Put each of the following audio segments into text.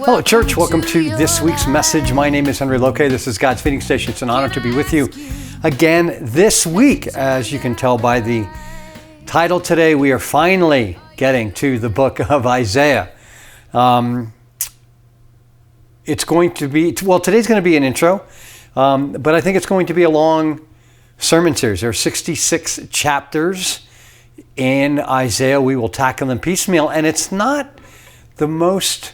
Hello, church. Welcome to this week's message. My name is Henry Loke. This is God's Feeding Station. It's an honor to be with you again this week. As you can tell by the title today, we are finally getting to the book of Isaiah. It's going to be, today's going to be an intro, but I think it's going to be a long sermon series. There are 66 chapters in Isaiah. We will tackle them piecemeal, and it's not the most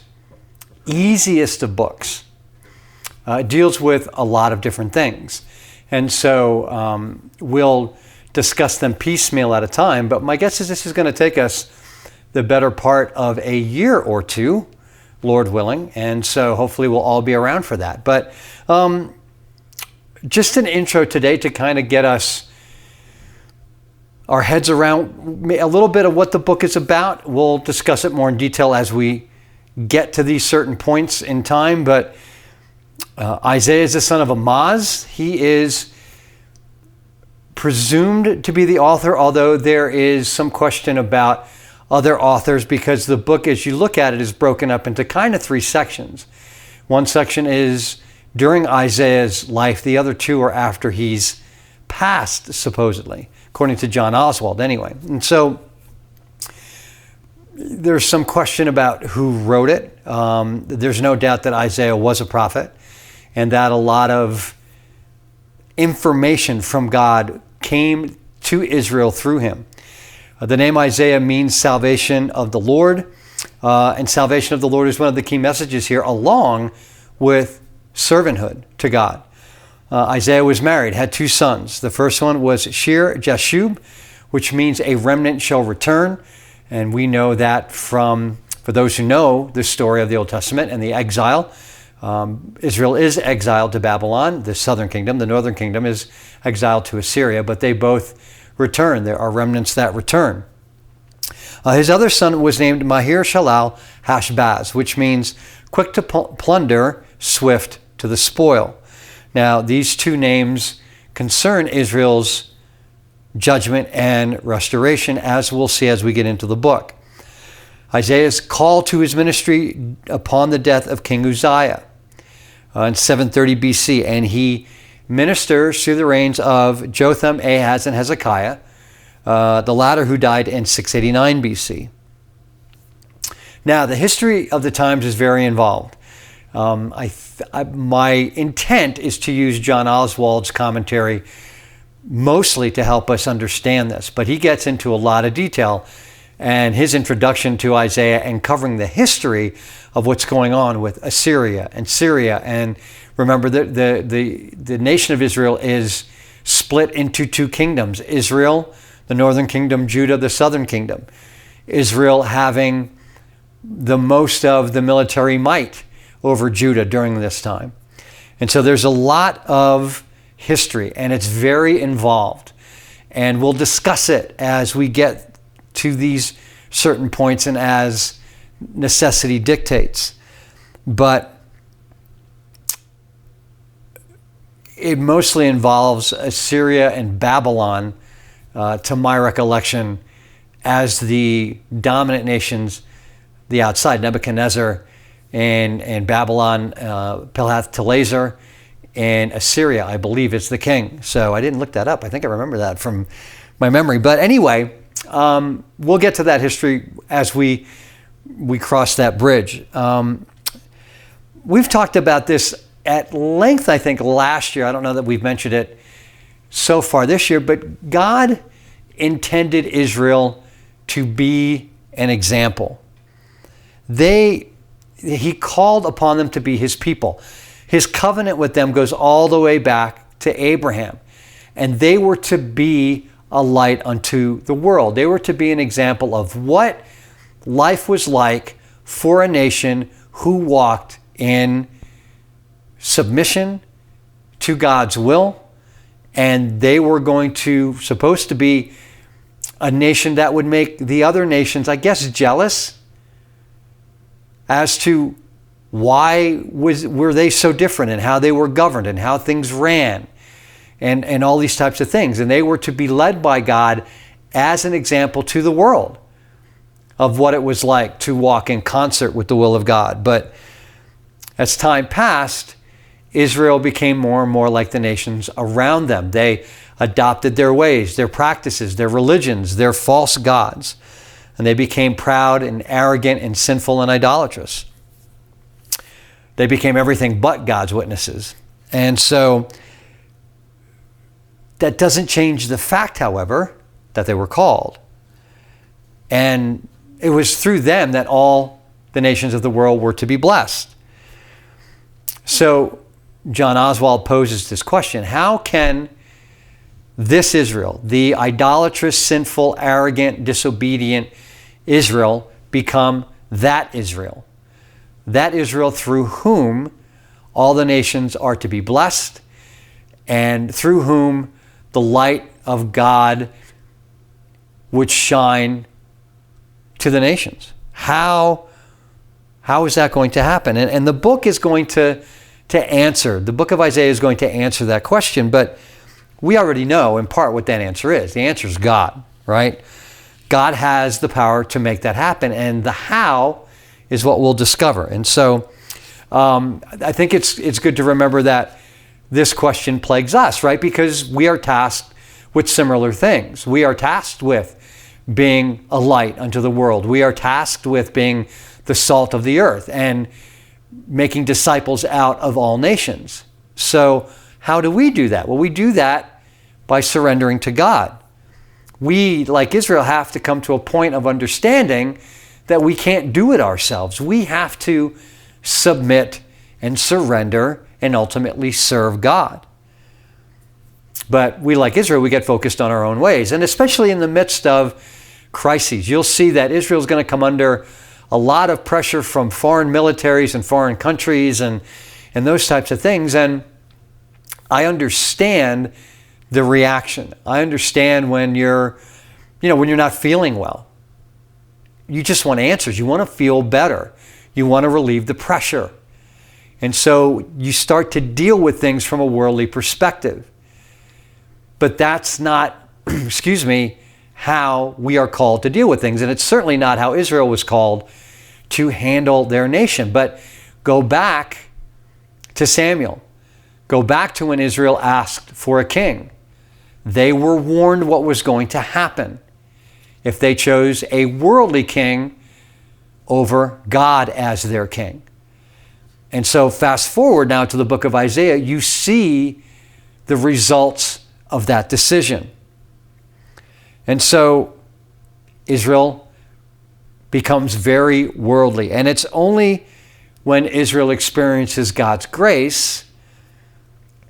easiest of books. It deals with a lot of different things. And so we'll discuss them piecemeal at a time, but my guess is this is going to take us the better part of a year or two, Lord willing, and so hopefully we'll all be around for that. But just an intro today to kind of get us our heads around a little bit of what the book is about. We'll discuss it more in detail as we get to these certain points in time, but Isaiah is the son of Amoz. He is presumed to be the author, although there is some question about other authors because the book, as you look at it, is broken up into kind of three sections. One section is during Isaiah's life. The other two are after he's passed, supposedly, according to John Oswald anyway. And so there's some question about who wrote it. There's no doubt that Isaiah was a prophet and that a lot of information from God came to Israel through him. The name Isaiah means salvation of the Lord, and salvation of the Lord is one of the key messages here, along with servanthood to God. Isaiah was married, had two sons. The first one was Jeshub, which means a remnant shall return. And we know that for those who know the story of the Old Testament and the exile, Israel is exiled to Babylon, the southern kingdom. The northern kingdom is exiled to Assyria, but they both return. There are remnants that return. His other son was named Mahir-shalal-hash-baz, which means quick to plunder, swift to the spoil. Now, these two names concern Israel's judgment and restoration, as we'll see as we get into the book. Isaiah's call to his ministry upon the death of King Uzziah in 730 BC, and he ministers through the reigns of Jotham, Ahaz, and Hezekiah, the latter who died in 689 BC. Now, the history of the times is very involved. My intent is to use John Oswald's commentary mostly to help us understand this, but he gets into a lot of detail, and his introduction to Isaiah and covering the history of what's going on with Assyria and Syria. And remember that the nation of Israel is split into two kingdoms: Israel, the northern kingdom; Judah, the southern kingdom. Israel having the most of the military might over Judah during this time. And so there's a lot of history, and it's very involved. And we'll discuss it as we get to these certain points and as necessity dictates. But it mostly involves Assyria and Babylon, to my recollection, as the dominant nations, the outside. Nebuchadnezzar and Babylon, Pilhath-Telazer, and Assyria, I believe, is the king. So I didn't look that up. I think I remember that from my memory. But anyway, we'll get to that history as we cross that bridge. We've talked about this at length, I think, last year. I don't know that we've mentioned it so far this year, but God intended Israel to be an example. He called upon them to be his people. His covenant with them goes all the way back to Abraham. And they were to be a light unto the world. They were to be an example of what life was like for a nation who walked in submission to God's will. And they were supposed to be a nation that would make the other nations, I guess, jealous as to why were they so different and how they were governed and how things ran and all these types of things. And they were to be led by God as an example to the world of what it was like to walk in concert with the will of God. But As time passed, Israel became more and more like the nations around them. They adopted their ways, their practices, their religions, their false gods, and they became proud and arrogant and sinful and idolatrous. They became everything but God's witnesses. And so that doesn't change the fact, however, that they were called. And it was through them that all the nations of the world were to be blessed. So John Oswald poses this question: how can this Israel, the idolatrous, sinful, arrogant, disobedient Israel, become that Israel? That Israel through whom all the nations are to be blessed, and through whom the light of God would shine to the nations. How is that going to happen? And the book is going to answer. The book of Isaiah is going to answer that question, but we already know in part what that answer is. The answer is God, right? God has the power to make that happen, and the how is what we'll discover. And so I think it's good to remember that this question plagues us, right? Because we are tasked with similar things. We are tasked with being a light unto the world. We are tasked with being the salt of the earth and making disciples out of all nations. So how do we do that? Well, we do that by surrendering to God. We, like Israel, have to come to a point of understanding that we can't do it ourselves. We have to submit and surrender and ultimately serve God. But we, like Israel, we get focused on our own ways. And especially in the midst of crises, you'll see that Israel is going to come under a lot of pressure from foreign militaries and foreign countries and those types of things. And I understand the reaction. I understand when you're not feeling well. You just want answers. You want to feel better. You want to relieve the pressure. And so you start to deal with things from a worldly perspective. But that's not, how we are called to deal with things. And it's certainly not how Israel was called to handle their nation. But go back to Samuel. Go back to when Israel asked for a king. They were warned what was going to happen if they chose a worldly king over God as their king. And so fast forward now to the book of Isaiah, you see the results of that decision. And so Israel becomes very worldly. And it's only when Israel experiences God's grace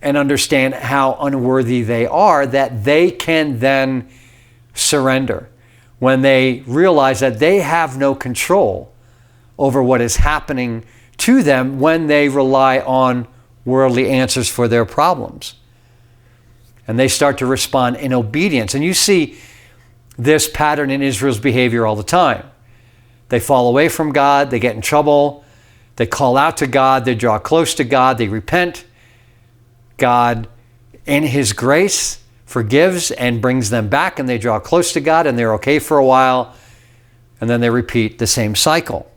and understand how unworthy they are that they can then surrender. When they realize that they have no control over what is happening to them when they rely on worldly answers for their problems. And they start to respond in obedience. And you see this pattern in Israel's behavior all the time. They fall away from God, they get in trouble, they call out to God, they draw close to God, they repent. God, in His grace, forgives and brings them back, and they draw close to God, and they're okay for a while, and then they repeat the same cycle.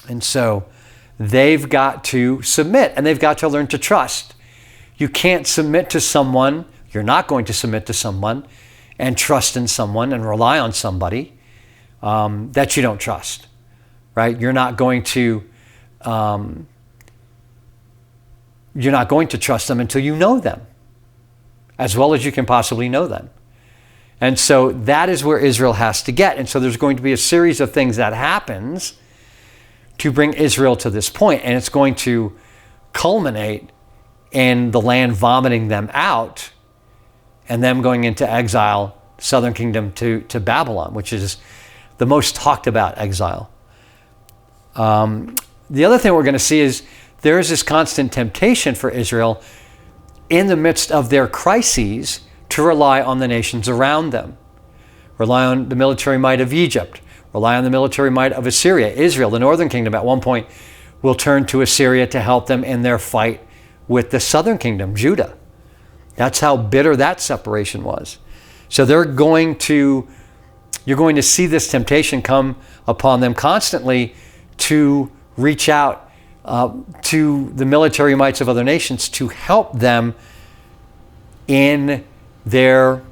And so they've got to submit, and they've got to learn to trust. You can't submit to someone, you're not going to submit to someone, and trust in someone and rely on somebody that you don't trust, right? You're not going to trust them until you know them as well as you can possibly know them. And so that is where Israel has to get. And so there's going to be a series of things that happens to bring Israel to this point, and it's going to culminate in the land vomiting them out and them going into exile, southern kingdom to Babylon, which is the most talked about exile. The other thing we're going to see is there is this constant temptation for Israel in the midst of their crises to rely on the nations around them. Rely on the military might of Egypt. Rely on the military might of Assyria. Israel, the northern kingdom, at one point will turn to Assyria to help them in their fight with the southern kingdom, Judah. That's how bitter that separation was. So you're going to see this temptation come upon them constantly to reach out to the military mights of other nations to help them in their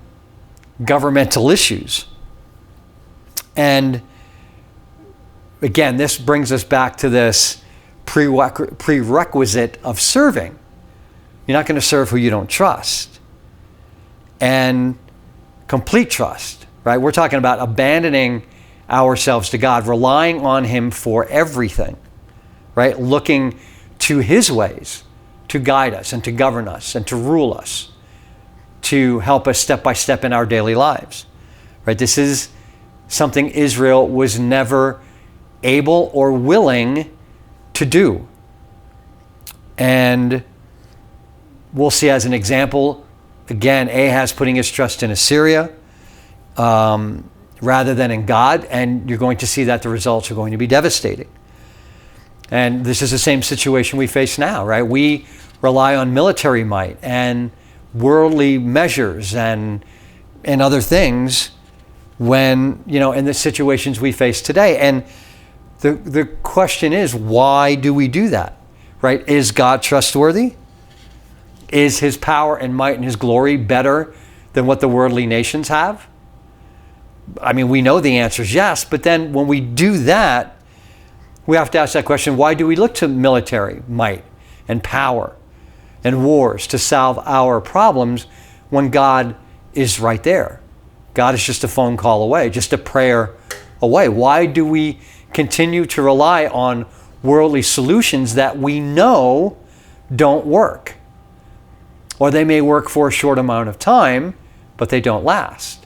governmental issues. And again, this brings us back to this prerequisite of serving. You're not going to serve who you don't trust. And complete trust, right? We're talking about abandoning ourselves to God, relying on Him for everything, right? Looking to His ways to guide us and to govern us and to rule us, to help us step by step in our daily lives, right? This is something Israel was never able or willing to do. And we'll see as an example, again, Ahaz putting his trust in Assyria rather than in God, and you're going to see that the results are going to be devastating. And this is the same situation we face now, right? We rely on military might and worldly measures and other things when, in the situations we face today. And the question is, why do we do that, right? Is God trustworthy? Is His power and might and His glory better than what the worldly nations have? I mean, we know the answer is yes, but then when we do that, we have to ask that question, why do we look to military might and power and wars to solve our problems when God is right there? God is just a phone call away, just a prayer away. Why do we continue to rely on worldly solutions that we know don't work? Or they may work for a short amount of time, but they don't last.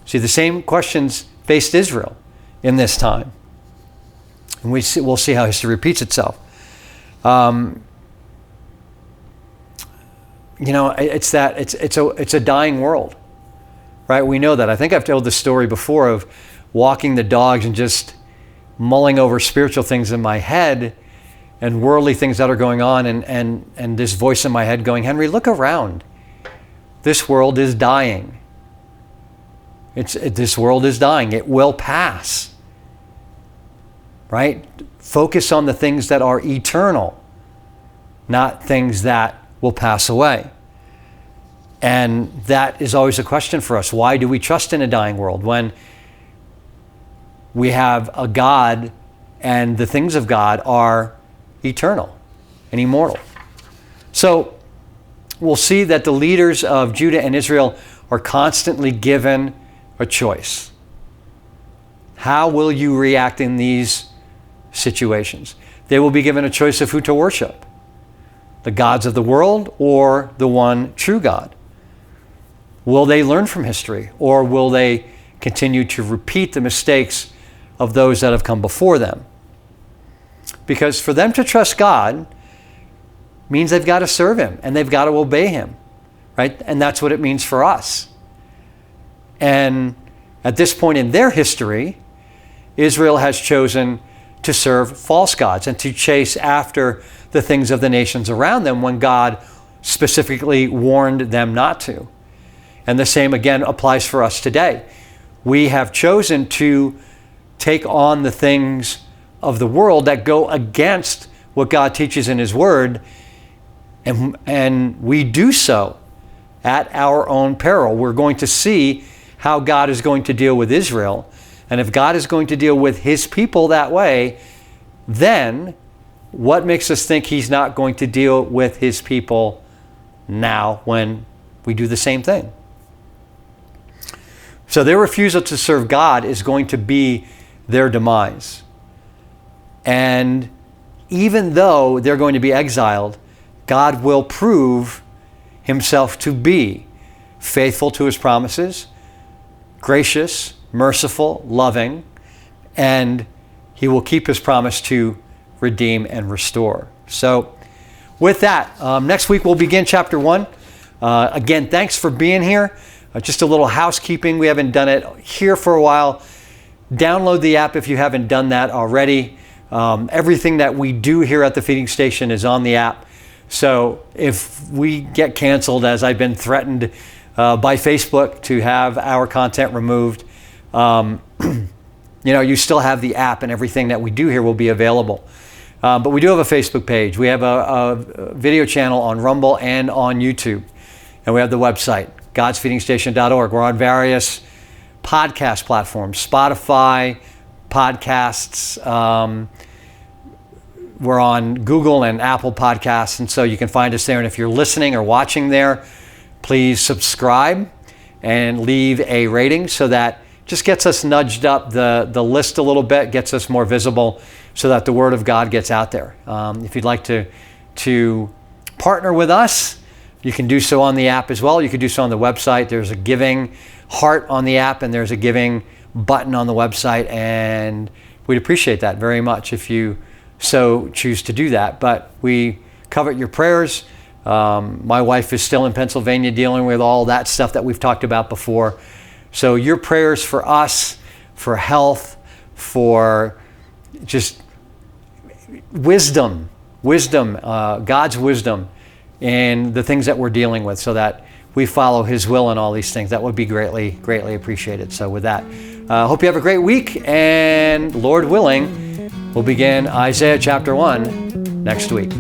See, the same questions faced Israel in this time. And we'll see how history repeats itself. It's a dying world, right? We know that. I think I've told the story before of walking the dogs and just mulling over spiritual things in my head and worldly things that are going on, and this voice in my head going, Henry, look around. This world is dying. This world is dying. It will pass. Right? Focus on the things that are eternal, not things that will pass away. And that is always a question for us. Why do we trust in a dying world when we have a God and the things of God are eternal and immortal? So we'll see that the leaders of Judah and Israel are constantly given a choice. How will you react in these situations? They will be given a choice of who to worship, the gods of the world or the one true God. Will they learn from history, or will they continue to repeat the mistakes of those that have come before them? Because for them to trust God means they've got to serve Him and they've got to obey Him, right? And that's what it means for us. And at this point in their history, Israel has chosen to serve false gods and to chase after the things of the nations around them when God specifically warned them not to. And the same again applies for us today. We have chosen to take on the things of the world that go against what God teaches in His Word, and we do so at our own peril. We're going to see how God is going to deal with Israel. And if God is going to deal with His people that way, then what makes us think He's not going to deal with His people now when we do the same thing? So their refusal to serve God is going to be their demise. And even though they're going to be exiled, God will prove Himself to be faithful to His promises, gracious, merciful, loving, and He will keep His promise to redeem and restore. So with that, next week we'll begin chapter 1. Again, thanks for being here. Just a little housekeeping. We haven't done it here for a while. Download the app if you haven't done that already. Everything that we do here at the feeding station is on the app. So if we get canceled, as I've been threatened by Facebook to have our content removed, you still have the app, and everything that we do here will be available. But we do have a Facebook page. We have a video channel on Rumble and on YouTube. And we have the website, godsfeedingstation.org. We're on various podcast platforms, Spotify, podcasts. We're on Google and Apple Podcasts, and so you can find us there. And if you're listening or watching there, please subscribe and leave a rating, so that just gets us nudged up the list a little bit, gets us more visible, so that the Word of God gets out there. If you'd like to partner with us, you can do so on the app as well. You can do so on the website. There's a giving heart on the app, and there's a giving button on the website, and we'd appreciate that very much if you so choose to do that. But we covet your prayers. My wife is still in Pennsylvania dealing with all that stuff that we've talked about before. So your prayers for us, for health, for just wisdom, God's wisdom in the things that we're dealing with, so that we follow His will in all these things. That would be greatly, greatly appreciated. So with that, hope you have a great week, and Lord willing, we'll begin Isaiah chapter 1 next week.